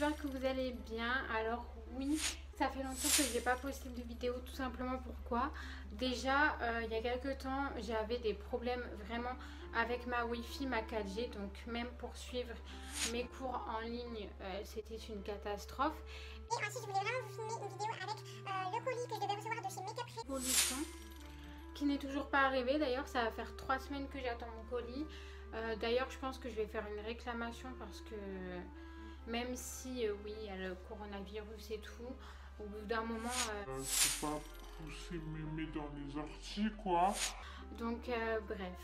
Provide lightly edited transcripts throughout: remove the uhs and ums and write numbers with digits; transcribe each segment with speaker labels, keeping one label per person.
Speaker 1: j'espère que vous allez bien. Alors oui, ça fait longtemps que je n'ai pas posté de vidéo, tout simplement pourquoi. Déjà, il y a quelques temps, j'avais des problèmes vraiment avec ma Wi-Fi, ma 4G. Donc même pour suivre mes cours en ligne, c'était une catastrophe.
Speaker 2: Et ensuite, je voulais vraiment vous filmer une vidéo avec le colis que je devais recevoir de chez Makeup Ready.
Speaker 1: Pollution, qui n'est toujours pas arrivé. D'ailleurs, ça va faire 3 semaines que j'attends mon colis. D'ailleurs, je pense que je vais faire une réclamation parce que même si, oui, il y a le coronavirus et tout, au bout d'un moment...
Speaker 3: Faut pas pousser mémé dans les orties, quoi.
Speaker 1: Donc, bref.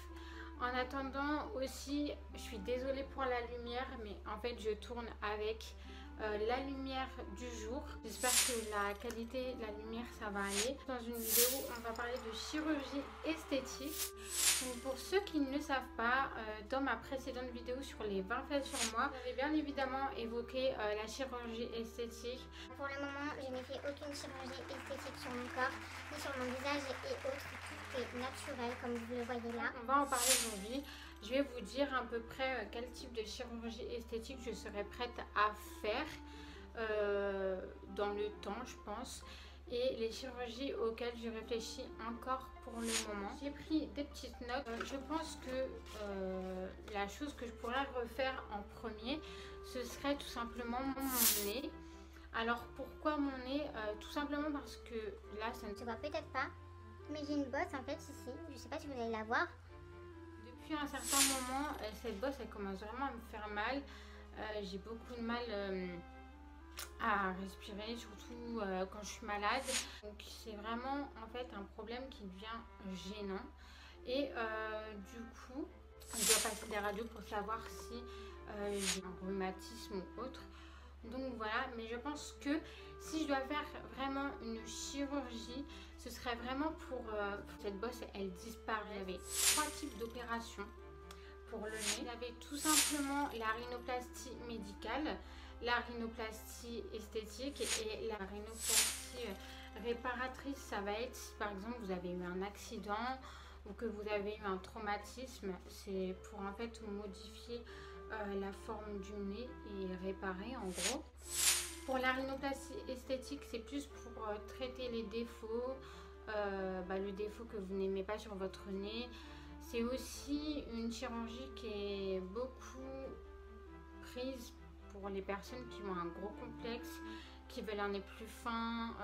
Speaker 1: En attendant aussi, je suis désolée pour la lumière, mais en fait, je tourne avec la lumière du jour. J'espère que la qualité de la lumière, ça va aller. Dans une vidéo, on va parler de chirurgie esthétique. Donc, pour ceux qui ne le savent pas, dans ma précédente vidéo sur les 20 faits sur moi, j'avais bien évidemment évoqué la chirurgie esthétique.
Speaker 2: Pour le moment, je n'ai fait aucune chirurgie esthétique sur mon corps, ni sur mon visage et autres. Tout est naturel, comme vous le voyez là.
Speaker 1: On va en parler aujourd'hui. Je vais vous dire à peu près quel type de chirurgie esthétique je serais prête à faire dans le temps, je pense. Et les chirurgies auxquelles je réfléchis encore pour le moment. J'ai pris des petites notes. Je pense que la chose que je pourrais refaire en premier, ce serait tout simplement mon nez. Alors pourquoi mon nez? Tout simplement parce que là, ça ne
Speaker 2: se voit peut-être pas, mais j'ai une bosse en fait ici. Je sais pas si vous allez la voir.
Speaker 1: Depuis un certain moment, cette bosse, elle commence vraiment à me faire mal. J'ai beaucoup de mal à respirer, surtout quand je suis malade. Donc c'est vraiment en fait un problème qui devient gênant. Et du coup, je dois passer des radios pour savoir si j'ai un rhumatisme ou autre. Donc voilà, mais je pense que si je dois faire vraiment une chirurgie, ce serait vraiment pour cette bosse, elle disparaît. Il y avait 3 types d'opérations pour le nez. Il y avait tout simplement la rhinoplastie médicale, la rhinoplastie esthétique et la rhinoplastie réparatrice. Ça va être si par exemple vous avez eu un accident ou que vous avez eu un traumatisme. C'est pour en fait modifier la forme du nez et réparer en gros. Pour la rhinoplastie esthétique, c'est plus pour traiter les défauts, le défaut que vous n'aimez pas sur votre nez. C'est aussi une chirurgie qui est beaucoup prise pour les personnes qui ont un gros complexe, qui veulent un nez plus fin,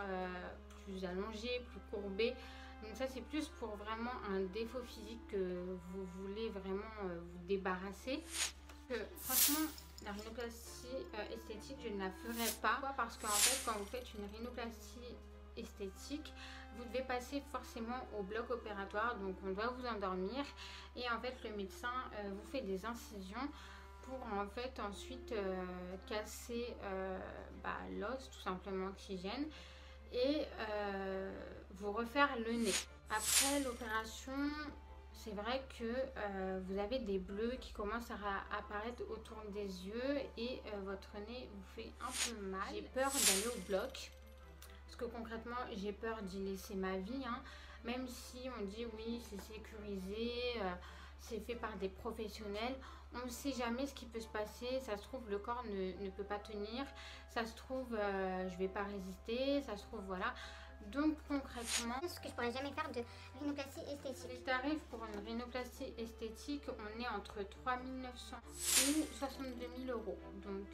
Speaker 1: plus allongé, plus courbé. Donc ça, c'est plus pour vraiment un défaut physique que vous voulez vraiment vous débarrasser. Franchement, la rhinoplastie esthétique, je ne la ferai pas. Pourquoi? Parce qu'en fait, quand vous faites une rhinoplastie esthétique, vous devez passer forcément au bloc opératoire. Donc on doit vous endormir et en fait le médecin vous fait des incisions pour en fait ensuite casser l'os tout simplement qui gêne et vous refaire le nez. Après l'opération, c'est vrai que vous avez des bleus qui commencent à apparaître autour des yeux et votre nez vous fait un peu mal. J'ai peur d'aller au bloc parce que concrètement j'ai peur d'y laisser ma vie, hein. Même si on dit oui c'est sécurisé, c'est fait par des professionnels, on ne sait jamais ce qui peut se passer. Ça se trouve le corps ne peut pas tenir, ça se trouve je vais pas résister, ça se trouve voilà. Donc concrètement,
Speaker 2: Ce que je pourrais jamais faire de rhinoplastie esthétique.
Speaker 1: les tarifs pour une rhinoplastie esthétique, on est entre 3 900 ou 62 000 euros. Donc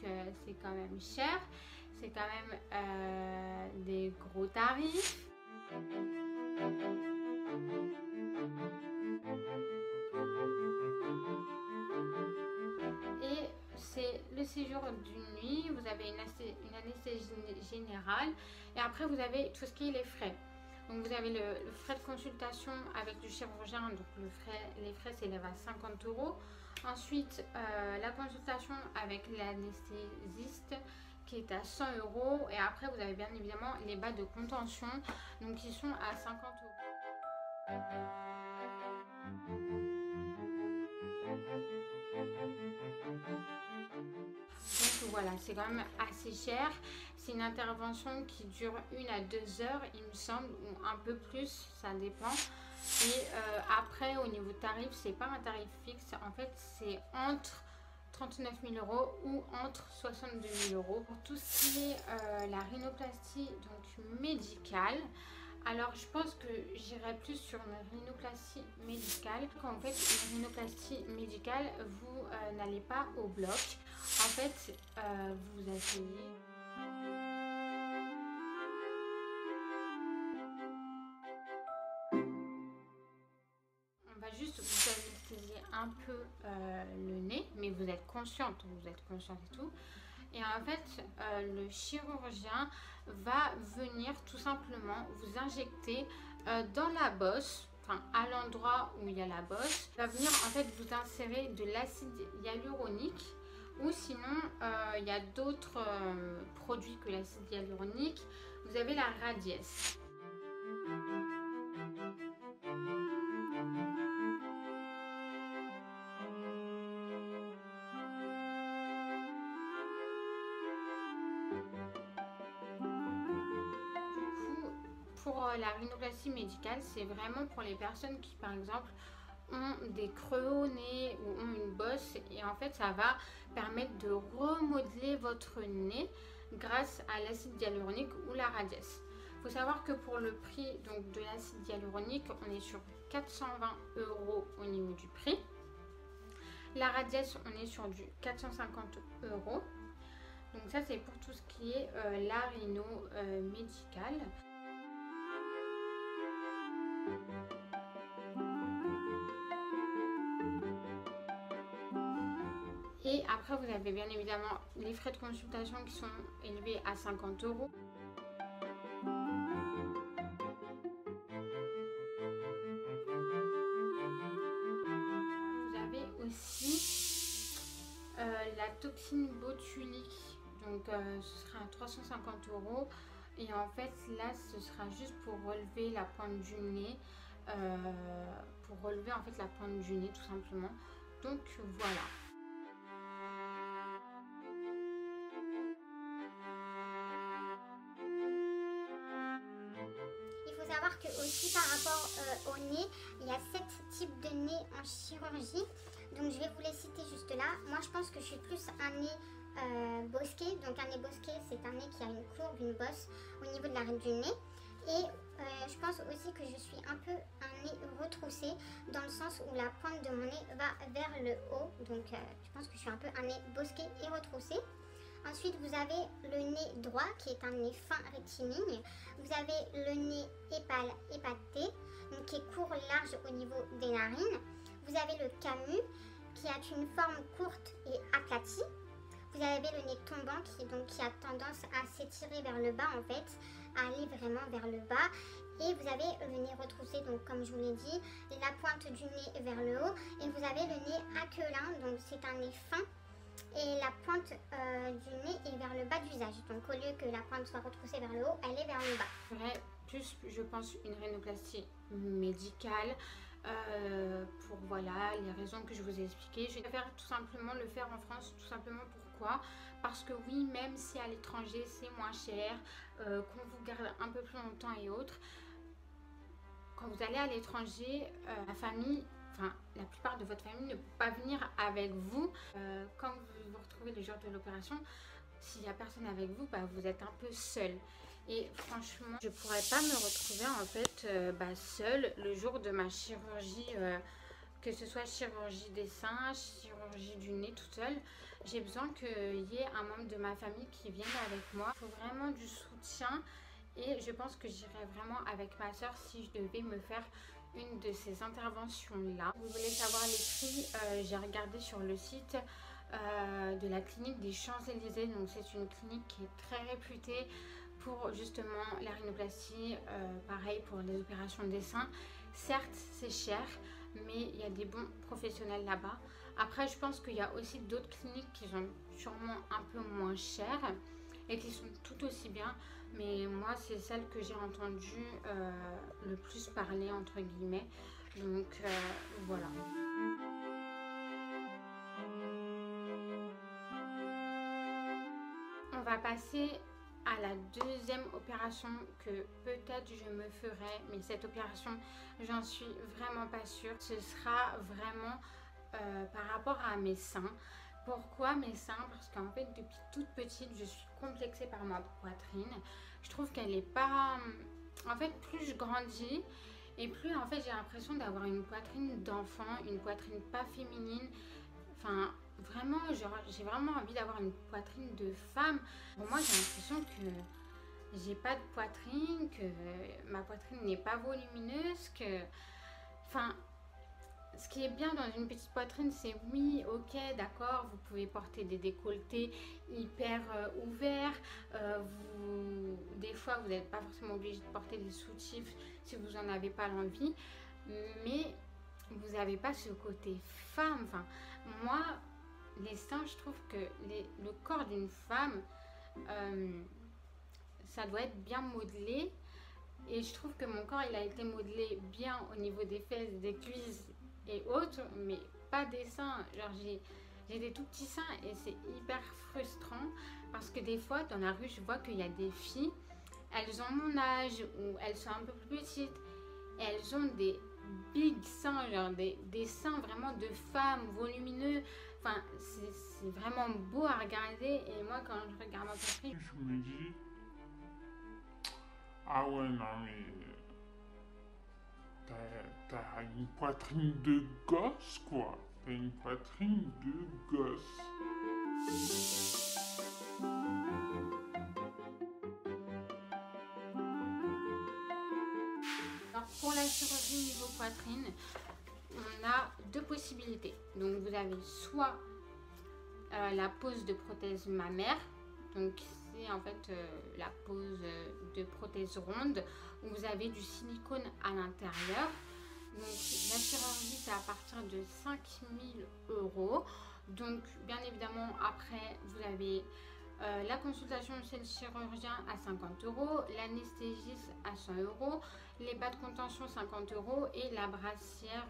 Speaker 1: c'est quand même cher, c'est quand même des gros tarifs. Et c'est le séjour d'une nuit, vous avez une anesthésie générale et après vous avez tout ce qui est les frais. Donc vous avez le frais de consultation avec le chirurgien, donc les frais s'élèvent à 50 euros. Ensuite la consultation avec l'anesthésiste qui est à 100 euros et après vous avez bien évidemment les bas de contention donc qui sont à 50 euros. Donc voilà, c'est quand même assez cher. C'est une intervention qui dure 1 à 2 heures, il me semble, ou un peu plus, ça dépend. Et après, au niveau tarif, c'est pas un tarif fixe. En fait, c'est entre 39 000 € ou entre 62 000 €. Pour tout ce qui est la rhinoplastie donc médicale, alors je pense que j'irai plus sur une rhinoplastie médicale. Quand vous faites une rhinoplastie médicale, vous n'allez pas au bloc. En fait, vous vous asseyez. On va juste vous anesthésier un peu le nez, mais vous êtes consciente et tout. Et en fait, le chirurgien va venir tout simplement vous injecter dans la bosse, enfin à l'endroit où il y a la bosse. Il va venir en fait vous insérer de l'acide hyaluronique, ou sinon il y a d'autres produits que l'acide hyaluronique. Vous avez la Radiesse. Pour la rhinoplastie médicale, c'est vraiment pour les personnes qui, par exemple, ont des creux au nez ou ont une bosse, et en fait, ça va permettre de remodeler votre nez grâce à l'acide hyaluronique ou la Radiesse. Il faut savoir que pour le prix donc, de l'acide hyaluronique, on est sur 420 € au niveau du prix. La Radiesse, on est sur du 450 €. Donc ça, c'est pour tout ce qui est la rhino médicale. Et après, vous avez bien évidemment les frais de consultation qui sont élevés à 50 €. Vous avez aussi la toxine botulique. Donc ce sera à 350 €. Et en fait, là, ce sera juste pour relever la pointe du nez. Pour relever en fait la pointe du nez, tout simplement. Donc voilà.
Speaker 2: Il faut savoir que aussi par rapport au nez, il y a 7 types de nez en chirurgie. Donc je vais vous les citer juste là. Moi je pense que je suis plus un nez bosquet. Donc un nez bosquet, c'est un nez qui a une courbe, une bosse au niveau de l'arête du nez. Et je pense aussi que je suis un peu un nez retroussé, dans le sens où la pointe de mon nez va vers le haut. Donc je pense que je suis un peu un nez bosquet et retroussé. Ensuite, vous avez le nez droit qui est un nez fin rectiligne. Vous avez le nez épaté, donc qui est court, large au niveau des narines. Vous avez le camus qui a une forme courte et aplatie. Vous avez le nez tombant qui a tendance à s'étirer vers le bas en fait, à aller vraiment vers le bas. Et vous avez le nez retroussé, donc comme je vous l'ai dit, la pointe du nez vers le haut. Et vous avez le nez aquelin, donc c'est un nez fin. Et la pointe du nez est vers le bas du visage. Donc au lieu que la pointe soit retroussée vers le haut, elle est vers le bas.
Speaker 1: Plus, je pense, une rhinoplastie médicale. Pour voilà les raisons que je vous ai expliquées. Je préfère tout simplement le faire en France. Tout simplement pourquoi? Parce que oui, même si à l'étranger c'est moins cher, qu'on vous garde un peu plus longtemps et autres, quand vous allez à l'étranger, la famille, enfin la plupart de votre famille ne peut pas venir avec vous. Quand vous vous retrouvez le jour de l'opération, s'il n'y a personne avec vous, vous êtes un peu seul. Et franchement, je ne pourrais pas me retrouver en fait seule le jour de ma chirurgie, que ce soit chirurgie des seins, chirurgie du nez toute seule. J'ai besoin qu'il y ait un membre de ma famille qui vienne avec moi. Il faut vraiment du soutien, et je pense que j'irais vraiment avec ma soeur si je devais me faire une de ces interventions-là. Vous voulez savoir les prix? J'ai regardé sur le site de la clinique des Champs-Élysées. Donc c'est une clinique qui est très réputée pour justement la rhinoplastie, pareil pour les opérations des seins. Certes c'est cher, mais il y a des bons professionnels là-bas. Après je pense qu'il y a aussi d'autres cliniques qui sont sûrement un peu moins chères et qui sont tout aussi bien, mais moi c'est celle que j'ai entendu le plus parler entre guillemets. Donc voilà. On va passer à la deuxième opération que peut-être je me ferai, mais cette opération j'en suis vraiment pas sûre. Ce sera vraiment par rapport à mes seins. Pourquoi mes seins? Parce qu'en fait depuis toute petite je suis complexée par ma poitrine. Je trouve qu'elle est pas... En fait plus je grandis et plus en fait j'ai l'impression d'avoir une poitrine d'enfant, une poitrine pas féminine. Enfin vraiment genre j'ai vraiment envie d'avoir une poitrine de femme. Pour moi j'ai l'impression que j'ai pas de poitrine, que ma poitrine n'est pas volumineuse, que... Enfin... Ce qui est bien dans une petite poitrine, c'est oui, ok, d'accord, vous pouvez porter des décolletés hyper ouverts. Des fois, vous n'êtes pas forcément obligé de porter des soutifs si vous n'en avez pas l'envie. Mais vous n'avez pas ce côté femme. Enfin, moi, les seins, je trouve que le corps d'une femme, ça doit être bien modelé. Et je trouve que mon corps, il a été modelé bien au niveau des fesses, des cuisses et autres, mais pas des seins. Genre j'ai des tout petits seins et c'est hyper frustrant parce que des fois dans la rue je vois qu'il y a des filles, elles ont mon âge ou elles sont un peu plus petites et elles ont des big seins, genre des seins vraiment de femmes volumineux. Enfin c'est vraiment beau à regarder et moi quand je regarde ma poitrine
Speaker 3: Je me dis, ah ouais, non mais t'as une poitrine de gosse, quoi. T'as une poitrine de gosse.
Speaker 1: Alors pour la chirurgie niveau poitrine, on a deux possibilités. Donc vous avez soit la pose de prothèse mammaire, donc c'est en fait la pose de prothèse ronde où vous avez du silicone à l'intérieur. Donc la chirurgie c'est à partir de 5 000 €. Donc bien évidemment après vous avez la consultation chez le chirurgien à 50 €, l'anesthésiste à 100 €, les bas de contention 50 € et la brassière,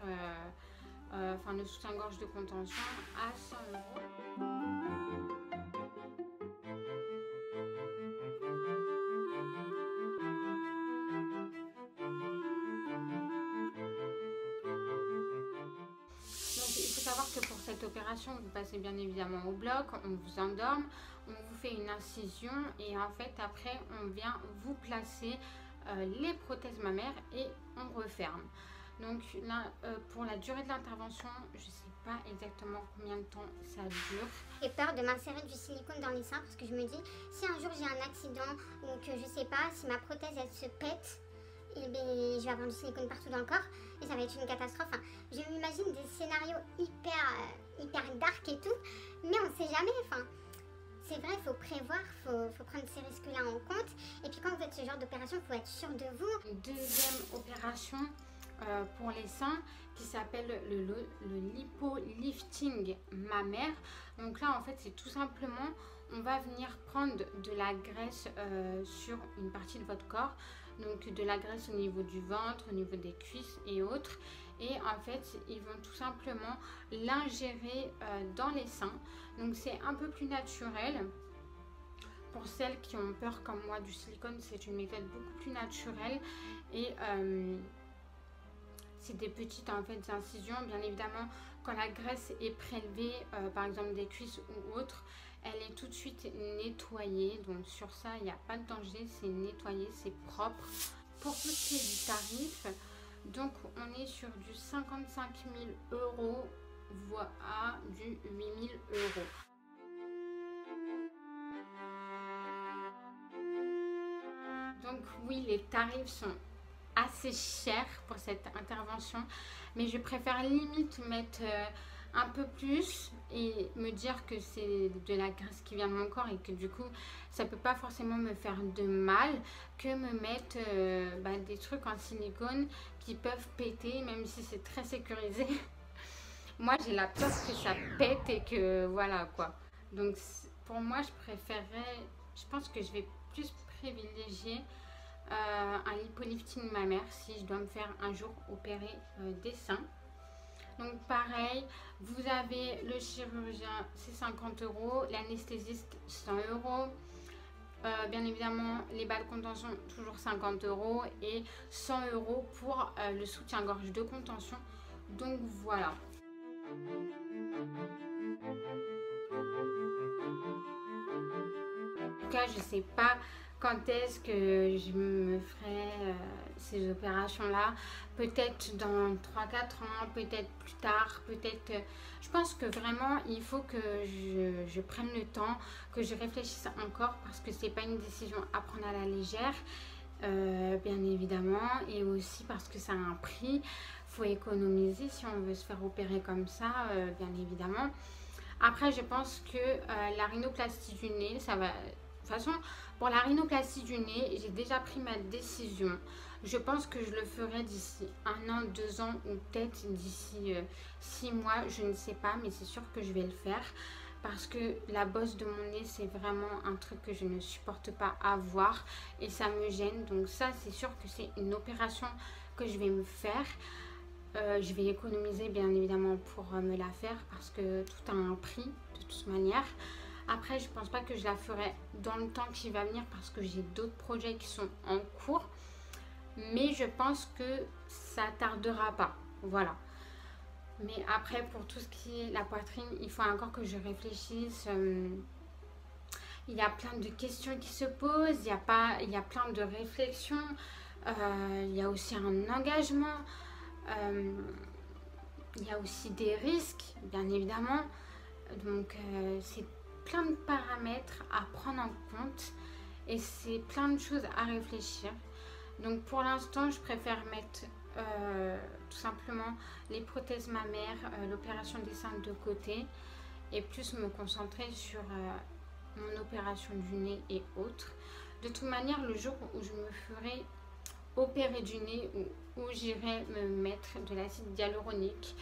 Speaker 1: enfin le soutien-gorge de contention à 100 €. Que pour cette opération vous passez bien évidemment au bloc, on vous endorme, on vous fait une incision et en fait après on vient vous placer les prothèses mammaires et on referme. Donc là pour la durée de l'intervention je sais pas exactement combien de temps ça dure.
Speaker 2: J'ai peur de m'insérer du silicone dans les seins parce que je me dis si un jour j'ai un accident ou que je sais pas si ma prothèse elle se pète, et bien, je vais avoir du silicone partout dans le corps et ça va être une catastrophe. Enfin, je m'imagine des scénarios hyper dark et tout, mais on sait jamais. Enfin, c'est vrai, il faut prévoir, faut prendre ces risques-là en compte. Et puis quand vous faites ce genre d'opération, il faut être sûr de vous.
Speaker 1: Deuxième opération pour les seins qui s'appelle le lipo-lifting mammaire. Donc là en fait c'est tout simplement on va venir prendre de la graisse sur une partie de votre corps, donc de la graisse au niveau du ventre, au niveau des cuisses et autres, et en fait ils vont tout simplement l'ingérer dans les seins. Donc c'est un peu plus naturel. Pour celles qui ont peur comme moi du silicone, c'est une méthode beaucoup plus naturelle et c'est des petites en fait incisions. Bien évidemment quand la graisse est prélevée par exemple des cuisses ou autres, elle est tout de suite nettoyée, donc sur ça il n'y a pas de danger, c'est nettoyé, c'est propre. Pour tout ce qui est du tarif, donc on est sur du 55 000 € voire du 8 000 €. Donc oui, les tarifs sont assez chers pour cette intervention, mais je préfère limite mettre un peu plus et me dire que c'est de la graisse qui vient de mon corps et que du coup ça peut pas forcément me faire de mal que me mettre des trucs en silicone qui peuvent péter, même si c'est très sécurisé. Moi j'ai la peur que ça pète et que voilà quoi. Donc pour moi je préférerais, je pense que je vais plus privilégier un lipolifting mammaire si je dois me faire un jour opérer des seins. Donc pareil, vous avez le chirurgien, c'est 50 €, l'anesthésiste 100 €, bien évidemment les bas de contention toujours 50 € et 100 € pour le soutien-gorge de contention. Donc voilà. cas, je sais pas quand est-ce que je me ferai ces opérations-là. Peut-être dans 3-4 ans, peut-être plus tard, peut-être... je pense que vraiment, il faut que je prenne le temps, que je réfléchisse encore parce que c'est pas une décision à prendre à la légère, bien évidemment. Et aussi parce que ça a un prix. Faut économiser si on veut se faire opérer comme ça, bien évidemment. Après, je pense que la rhinoplastie du nez, ça va... De toute façon, pour la rhinoplastie du nez, j'ai déjà pris ma décision. Je pense que je le ferai d'ici 1 an, 2 ans ou peut-être d'ici 6 mois. Je ne sais pas, mais c'est sûr que je vais le faire. Parce que la bosse de mon nez, c'est vraiment un truc que je ne supporte pas avoir. Et ça me gêne. Donc ça, c'est sûr que c'est une opération que je vais me faire. Je vais économiser bien évidemment pour me la faire parce que tout a un prix de toute manière. Après, je pense pas que je la ferai dans le temps qui va venir parce que j'ai d'autres projets qui sont en cours. Mais je pense que ça tardera pas. Voilà. Mais après, pour tout ce qui est la poitrine, il faut encore que je réfléchisse. Il y a plein de questions qui se posent. Il y a plein de réflexions. Il y a aussi un engagement. Il y a aussi des risques, bien évidemment. Donc, c'est plein de paramètres à prendre en compte et c'est plein de choses à réfléchir. Donc, pour l'instant, je préfère mettre tout simplement les prothèses mammaires, l'opération des seins de côté et plus me concentrer sur mon opération du nez et autres. De toute manière, le jour où je me ferai opérer du nez où j'irai me mettre de l'acide hyaluronique,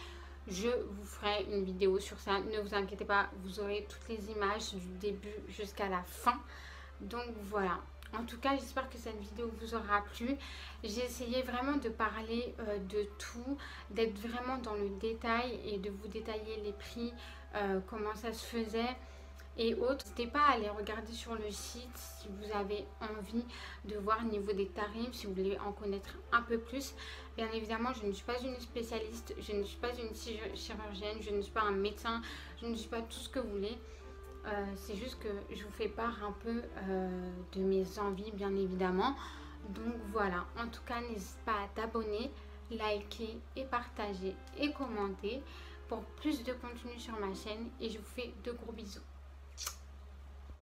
Speaker 1: je vous ferai une vidéo sur ça. Ne vous inquiétez pas, vous aurez toutes les images du début jusqu'à la fin. Donc voilà. En tout cas, j'espère que cette vidéo vous aura plu. J'ai essayé vraiment de parler de tout, d'être vraiment dans le détail et de vous détailler les prix, comment ça se faisait et autres. N'hésitez pas à aller regarder sur le site si vous avez envie de voir au niveau des tarifs, si vous voulez en connaître un peu plus. Bien évidemment, je ne suis pas une spécialiste, je ne suis pas une chirurgienne, je ne suis pas un médecin, je ne suis pas tout ce que vous voulez. C'est juste que je vous fais part un peu de mes envies, bien évidemment. Donc voilà, en tout cas, n'hésite pas à t'abonner, liker et partager et commenter pour plus de contenu sur ma chaîne. Et je vous fais de gros bisous.